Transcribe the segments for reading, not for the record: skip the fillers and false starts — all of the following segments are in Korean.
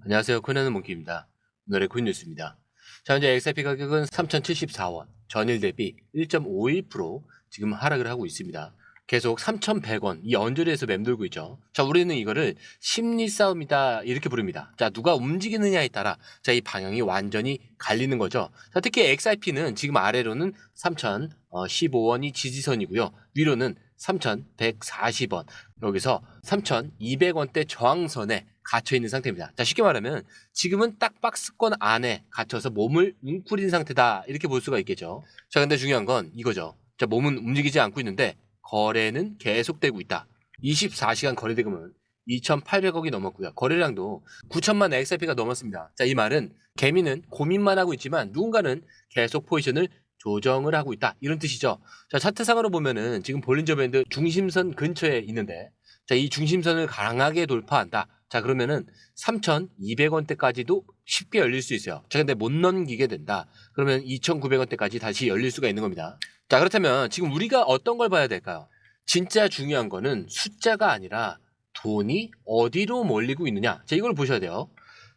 안녕하세요. 코난의 몽키입니다. 오늘의 굿뉴스입니다. 자, 현재 XRP 가격은 3,074원, 전일 대비 1.51% 지금 하락을 하고 있습니다. 계속 3,100원, 이 언저리에서 맴돌고 있죠. 자, 우리는 이거를 심리 싸움이다, 이렇게 부릅니다. 자, 누가 움직이느냐에 따라, 자, 이 방향이 완전히 갈리는 거죠. 자, 특히 XRP는 지금 아래로는 3,015원이 지지선이고요. 위로는 3,140원, 여기서 3,200원대 저항선에 갇혀있는 상태입니다. 자, 쉽게 말하면 지금은 딱 박스권 안에 갇혀서 몸을 웅크린 상태다, 이렇게 볼 수가 있겠죠. 자, 근데 중요한 건 이거죠. 자, 몸은 움직이지 않고 있는데 거래는 계속되고 있다. 24시간 거래대금은 2,800억이 넘었고요. 거래량도 9천만 XRP가 넘었습니다. 자, 이 말은 개미는 고민만 하고 있지만 누군가는 계속 포지션을 조정을 하고 있다, 이런 뜻이죠. 자, 차트상으로 보면은 지금 볼린저 밴드 중심선 근처에 있는데, 자, 이 중심선을 강하게 돌파한다. 자, 그러면은 3,200원대까지도 쉽게 열릴 수 있어요. 자, 근데 못 넘기게 된다. 그러면 2,900원대까지 다시 열릴 수가 있는 겁니다. 자, 그렇다면 지금 우리가 어떤 걸 봐야 될까요? 진짜 중요한 거는 숫자가 아니라 돈이 어디로 몰리고 있느냐. 자, 이걸 보셔야 돼요.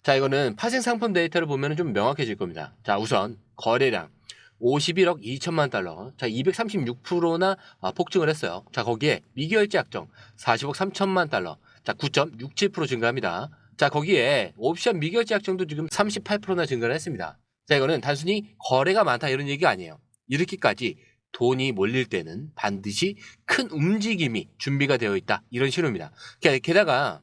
자, 이거는 파생 상품 데이터를 보면 좀 명확해질 겁니다. 자, 우선 거래량 51억 2천만 달러. 자, 236%나 폭증을 했어요. 자, 거기에 미결제 약정 40억 3천만 달러. 자, 9.67% 증가합니다. 자, 거기에 옵션 미결제 약정도 지금 38%나 증가를 했습니다. 자, 이거는 단순히 거래가 많다, 이런 얘기가 아니에요. 이렇게까지 돈이 몰릴 때는 반드시 큰 움직임이 준비가 되어 있다, 이런 신호입니다. 게다가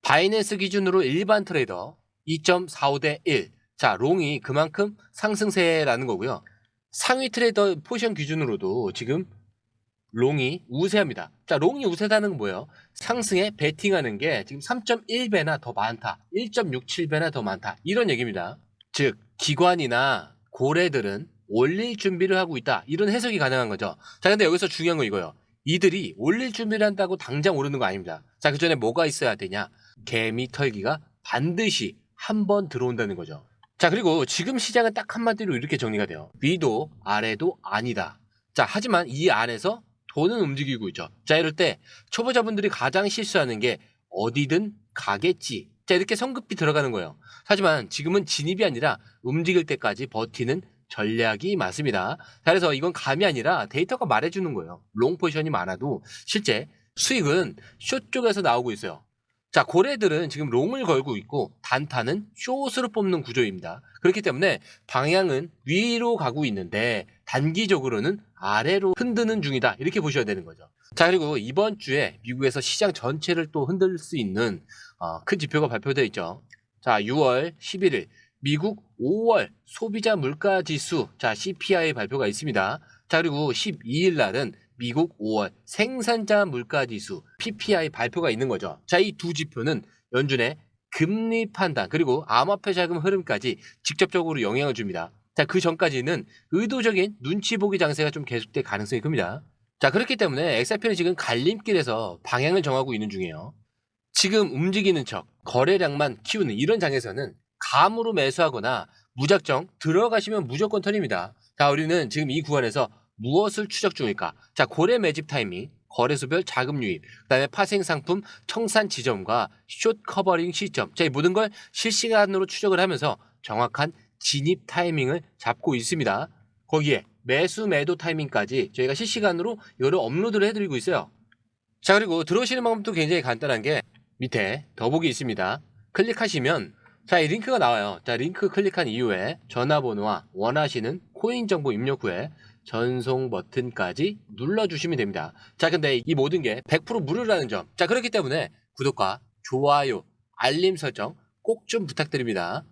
바이낸스 기준으로 일반 트레이더 2.45대 1. 자, 롱이 그만큼 상승세라는 거고요. 상위 트레이더 포지션 기준으로도 지금 롱이 우세합니다. 자, 롱이 우세다는 건 뭐예요? 상승에 베팅하는 게 지금 3.1배나 더 많다, 1.67배나 더 많다, 이런 얘기입니다. 즉 기관이나 고래들은 올릴 준비를 하고 있다, 이런 해석이 가능한 거죠. 자, 근데 여기서 중요한 건 이거예요. 이들이 올릴 준비를 한다고 당장 오르는 거 아닙니다. 자, 그 전에 뭐가 있어야 되냐? 개미 털기가 반드시 한 번 들어온다는 거죠. 자, 그리고 지금 시장은 딱 한마디로 이렇게 정리가 돼요. 위도 아래도 아니다. 자, 하지만 이 안에서 돈은 움직이고 있죠. 자, 이럴 때 초보자분들이 가장 실수하는 게 어디든 가겠지. 자, 이렇게 성급히 들어가는 거예요. 하지만 지금은 진입이 아니라 움직일 때까지 버티는 전략이 맞습니다. 자, 그래서 이건 감이 아니라 데이터가 말해주는 거예요. 롱 포지션이 많아도 실제 수익은 숏 쪽에서 나오고 있어요. 자, 고래들은 지금 롱을 걸고 있고 단타는 숏으로 뽑는 구조입니다. 그렇기 때문에 방향은 위로 가고 있는데 단기적으로는 아래로 흔드는 중이다, 이렇게 보셔야 되는 거죠. 자, 그리고 이번 주에 미국에서 시장 전체를 또 흔들 수 있는 큰 지표가 발표되어 있죠. 자, 6월 11일 미국 5월 소비자 물가 지수, 자, CPI 발표가 있습니다. 자, 그리고 12일 날은 미국 5월 생산자 물가지수 PPI 발표가 있는 거죠. 자, 이 두 지표는 연준의 금리 판단 그리고 암호화폐 자금 흐름까지 직접적으로 영향을 줍니다. 자, 그 전까지는 의도적인 눈치 보기 장세가 좀 계속될 가능성이 큽니다. 자, 그렇기 때문에 XRP는 지금 갈림길에서 방향을 정하고 있는 중이에요. 지금 움직이는 척 거래량만 키우는 이런 장에서는 감으로 매수하거나 무작정 들어가시면 무조건 턴입니다. 자, 우리는 지금 이 구간에서 무엇을 추적 중일까? 자, 고래 매집 타이밍, 거래소별 자금 유입, 그다음에 파생 상품 청산 지점과 숏 커버링 시점. 자, 이 모든 걸 실시간으로 추적을 하면서 정확한 진입 타이밍을 잡고 있습니다. 거기에 매수 매도 타이밍까지 저희가 실시간으로 이거를 업로드를 해드리고 있어요. 자, 그리고 들어오시는 방법도 굉장히 간단한 게 밑에 더보기 있습니다. 클릭하시면 자, 이 링크가 나와요. 자, 링크 클릭한 이후에 전화번호와 원하시는 코인 정보 입력 후에 전송 버튼까지 눌러주시면 됩니다. 자, 근데 이 모든 게 100% 무료라는 점. 자, 그렇기 때문에 구독과 좋아요, 알림 설정 꼭 좀 부탁드립니다.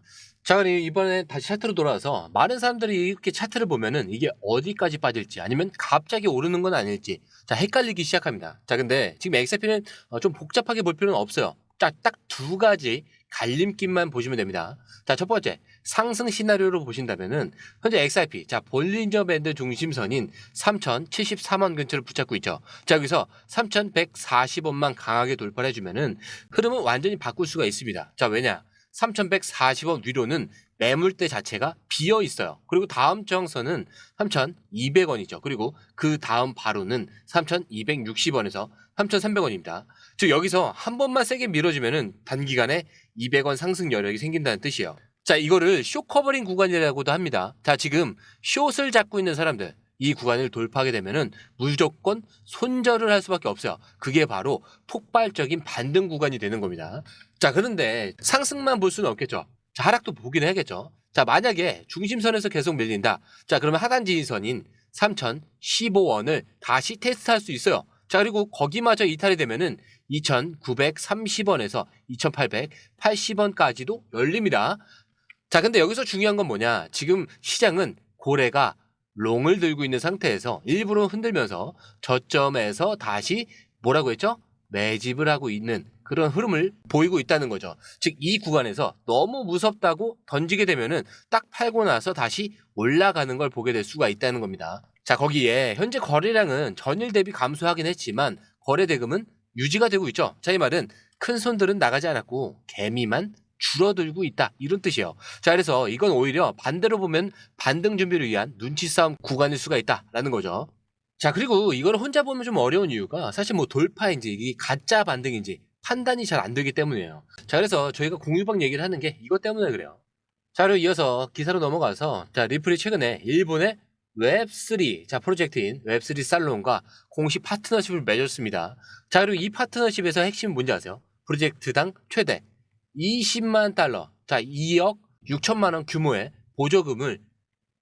자, 그럼 이번에 다시 차트로 돌아와서 많은 사람들이 이렇게 차트를 보면은 이게 어디까지 빠질지 아니면 갑자기 오르는 건 아닐지 자, 헷갈리기 시작합니다. 자, 근데 지금 XRP는 좀 복잡하게 볼 필요는 없어요. 자, 딱 두 가지 갈림길만 보시면 됩니다. 자, 첫 번째 상승 시나리오로 보신다면은 현재 XRP 자, 볼린저 밴드 중심선인 3,073원 근처를 붙잡고 있죠. 자, 여기서 3,140원만 강하게 돌파를 해주면은 흐름은 완전히 바꿀 수가 있습니다. 자, 왜냐? 3,140원 위로는 매물대 자체가 비어 있어요. 그리고 다음 저항선은 3,200원이죠. 그리고 그 다음 바로는 3,260원에서 3,300원입니다. 즉 여기서 한 번만 세게 밀어주면은 단기간에 200원 상승 여력이 생긴다는 뜻이에요. 자, 이거를 숏 커버링 구간이라고도 합니다. 자, 지금 숏을 잡고 있는 사람들, 이 구간을 돌파하게 되면은 무조건 손절을 할 수밖에 없어요. 그게 바로 폭발적인 반등 구간이 되는 겁니다. 자, 그런데 상승만 볼 수는 없겠죠. 자, 하락도 보긴 해야겠죠. 자, 만약에 중심선에서 계속 밀린다. 자, 그러면 하단 지지선인 3,015원을 다시 테스트할 수 있어요. 자, 그리고 거기마저 이탈이 되면은 2,930원에서 2,880원까지도 열립니다. 자, 근데 여기서 중요한 건 뭐냐? 지금 시장은 고래가 롱을 들고 있는 상태에서 일부러 흔들면서 저점에서 다시 뭐라고 했죠? 매집을 하고 있는 그런 흐름을 보이고 있다는 거죠. 즉, 이 구간에서 너무 무섭다고 던지게 되면은 딱 팔고 나서 다시 올라가는 걸 보게 될 수가 있다는 겁니다. 자, 거기에 현재 거래량은 전일 대비 감소하긴 했지만 거래 대금은 유지가 되고 있죠. 자, 이 말은 큰 손들은 나가지 않았고 개미만 줄어들고 있다, 이런 뜻이에요. 자, 그래서 이건 오히려 반대로 보면 반등 준비를 위한 눈치 싸움 구간일 수가 있다라는 거죠. 자, 그리고 이걸 혼자 보면 좀 어려운 이유가 사실 뭐 돌파인지 이게 가짜 반등인지 판단이 잘 안 되기 때문이에요. 자, 그래서 저희가 공유방 얘기를 하는 게 이것 때문에 그래요. 자, 그리고 이어서 기사로 넘어가서, 자, 리플이 최근에 일본의 웹3, 자, 프로젝트인 웹3 살론과 공식 파트너십을 맺었습니다. 자, 그리고 이 파트너십에서 핵심 뭔지 아세요? 프로젝트당 최대 20만 달러, 자, 2억 6천만 원 규모의 보조금을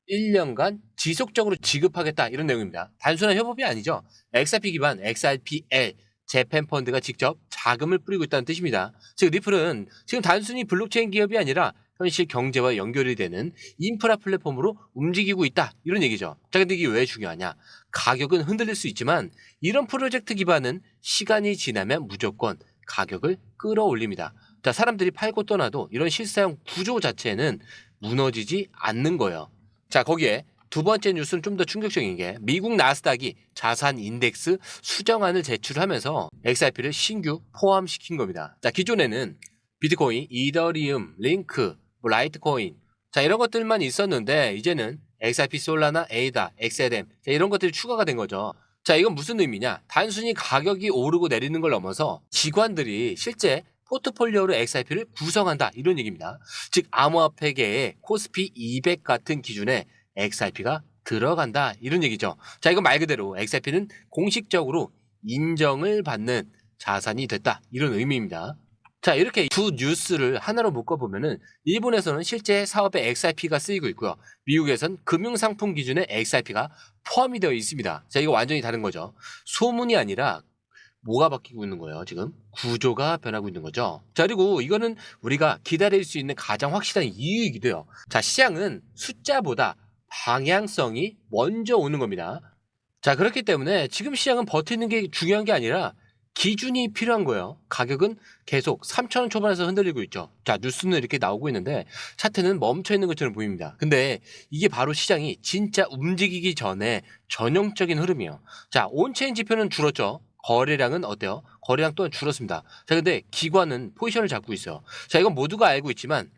1년간 지속적으로 지급하겠다, 이런 내용입니다. 단순한 협업이 아니죠. XRP 기반 XRPL 재팬 펀드가 직접 자금을 뿌리고 있다는 뜻입니다. 즉 리플은 지금 단순히 블록체인 기업이 아니라 현실 경제와 연결이 되는 인프라 플랫폼으로 움직이고 있다, 이런 얘기죠. 자, 근데 이게 왜 중요하냐? 가격은 흔들릴 수 있지만 이런 프로젝트 기반은 시간이 지나면 무조건 가격을 끌어올립니다. 자, 사람들이 팔고 떠나도 이런 실사용 구조 자체는 무너지지 않는 거예요. 자, 거기에 두 번째 뉴스는 좀 더 충격적인 게 미국 나스닥이 자산 인덱스 수정안을 제출하면서 XRP를 신규 포함시킨 겁니다. 자, 기존에는 비트코인, 이더리움, 링크, 라이트코인, 자, 이런 것들만 있었는데 이제는 XRP 솔라나, 에이다, XLM, 자, 이런 것들이 추가가 된 거죠. 자, 이건 무슨 의미냐? 단순히 가격이 오르고 내리는 걸 넘어서 기관들이 실제 포트폴리오로 XRP를 구성한다, 이런 얘기입니다. 즉 암호화폐계의 코스피 200 같은 기준에 XRP가 들어간다, 이런 얘기죠. 자, 이건 말 그대로 XRP는 공식적으로 인정을 받는 자산이 됐다, 이런 의미입니다. 자, 이렇게 두 뉴스를 하나로 묶어보면은 일본에서는 실제 사업에 XRP가 쓰이고 있고요. 미국에선 금융상품 기준에 XRP가 포함이 되어 있습니다. 자, 이거 완전히 다른 거죠. 소문이 아니라 뭐가 바뀌고 있는 거예요, 지금? 구조가 변하고 있는 거죠. 자, 그리고 이거는 우리가 기다릴 수 있는 가장 확실한 이유이기도 해요. 자, 시장은 숫자보다 방향성이 먼저 오는 겁니다. 자, 그렇기 때문에 지금 시장은 버티는 게 중요한 게 아니라 기준이 필요한 거예요. 가격은 계속 3,000원 초반에서 흔들리고 있죠. 자, 뉴스는 이렇게 나오고 있는데 차트는 멈춰 있는 것처럼 보입니다. 근데 이게 바로 시장이 진짜 움직이기 전에 전형적인 흐름이에요. 자, 온체인 지표는 줄었죠. 거래량은 어때요? 거래량 또한 줄었습니다. 자, 근데 기관은 포지션을 잡고 있어요. 자, 이건 모두가 알고 있지만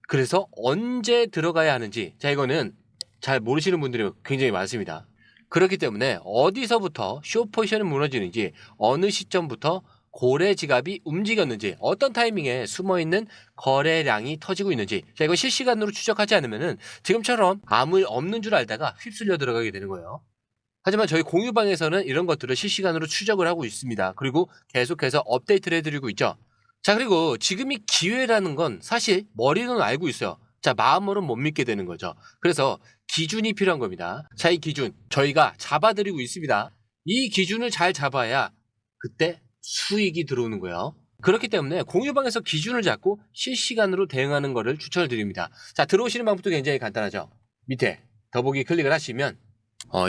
그래서 언제 들어가야 하는지, 자, 이거는 잘 모르시는 분들이 굉장히 많습니다. 그렇기 때문에 어디서부터 숏 포지션이 무너지는지, 어느 시점부터 고래 지갑이 움직였는지, 어떤 타이밍에 숨어있는 거래량이 터지고 있는지, 자, 이거 실시간으로 추적하지 않으면은 지금처럼 아무 없는 줄 알다가 휩쓸려 들어가게 되는 거예요. 하지만 저희 공유방에서는 이런 것들을 실시간으로 추적을 하고 있습니다. 그리고 계속해서 업데이트를 해드리고 있죠. 자, 그리고 지금이 기회라는 건 사실 머리로는 알고 있어요. 자, 마음으로는 못 믿게 되는 거죠. 그래서 기준이 필요한 겁니다. 자, 이 기준 저희가 잡아드리고 있습니다. 이 기준을 잘 잡아야 그때 수익이 들어오는 거예요. 그렇기 때문에 공유방에서 기준을 잡고 실시간으로 대응하는 것을 추천을 드립니다. 자, 들어오시는 방법도 굉장히 간단하죠. 밑에 더보기 클릭을 하시면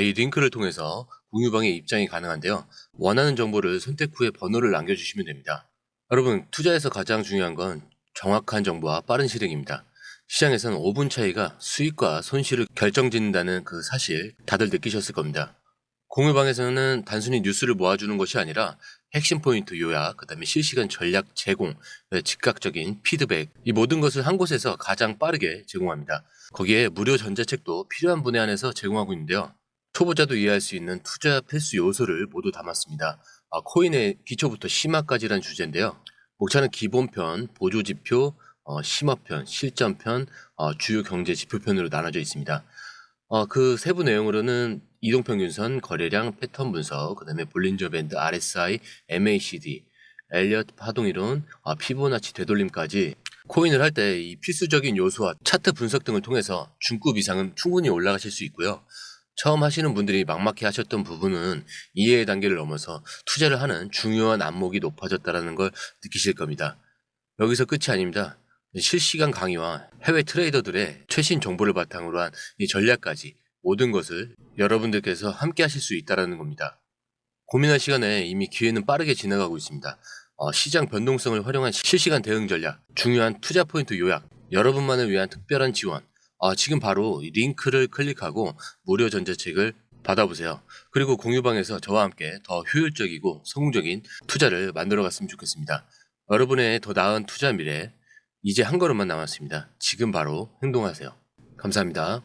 이 링크를 통해서 공유방에 입장이 가능한데요. 원하는 정보를 선택 후에 번호를 남겨주시면 됩니다. 여러분, 투자에서 가장 중요한 건 정확한 정보와 빠른 실행입니다. 시장에서는 5분 차이가 수익과 손실을 결정짓는다는 그 사실 다들 느끼셨을 겁니다. 공유방에서는 단순히 뉴스를 모아주는 것이 아니라 핵심 포인트 요약, 그다음에 실시간 전략 제공, 즉각적인 피드백, 이 모든 것을 한 곳에서 가장 빠르게 제공합니다. 거기에 무료 전자책도 필요한 분야 안에서 제공하고 있는데요. 초보자도 이해할 수 있는 투자 필수 요소를 모두 담았습니다. 코인의 기초부터 심화까지란 주제인데요. 목차는 기본편, 보조지표, 심화편, 실전편, 주요 경제 지표편으로 나눠져 있습니다. 그 세부 내용으로는 이동평균선, 거래량, 패턴 분석, 그다음에 볼린저 밴드, RSI, MACD, 엘리엇 파동이론, 피보나치 되돌림까지 코인을 할 때 이 필수적인 요소와 차트 분석 등을 통해서 중급 이상은 충분히 올라가실 수 있고요. 처음 하시는 분들이 막막해 하셨던 부분은 이해의 단계를 넘어서 투자를 하는 중요한 안목이 높아졌다는 걸 느끼실 겁니다. 여기서 끝이 아닙니다. 실시간 강의와 해외 트레이더들의 최신 정보를 바탕으로 한 이 전략까지 모든 것을 여러분들께서 함께 하실 수 있다는 겁니다. 고민할 시간에 이미 기회는 빠르게 지나가고 있습니다. 시장 변동성을 활용한 실시간 대응 전략, 중요한 투자 포인트 요약, 여러분만을 위한 특별한 지원. 지금 바로 이 링크를 클릭하고 무료 전자책을 받아보세요. 그리고 공유방에서 저와 함께 더 효율적이고 성공적인 투자를 만들어 갔으면 좋겠습니다. 여러분의 더 나은 투자 미래, 이제 한 걸음만 남았습니다. 지금 바로 행동하세요. 감사합니다.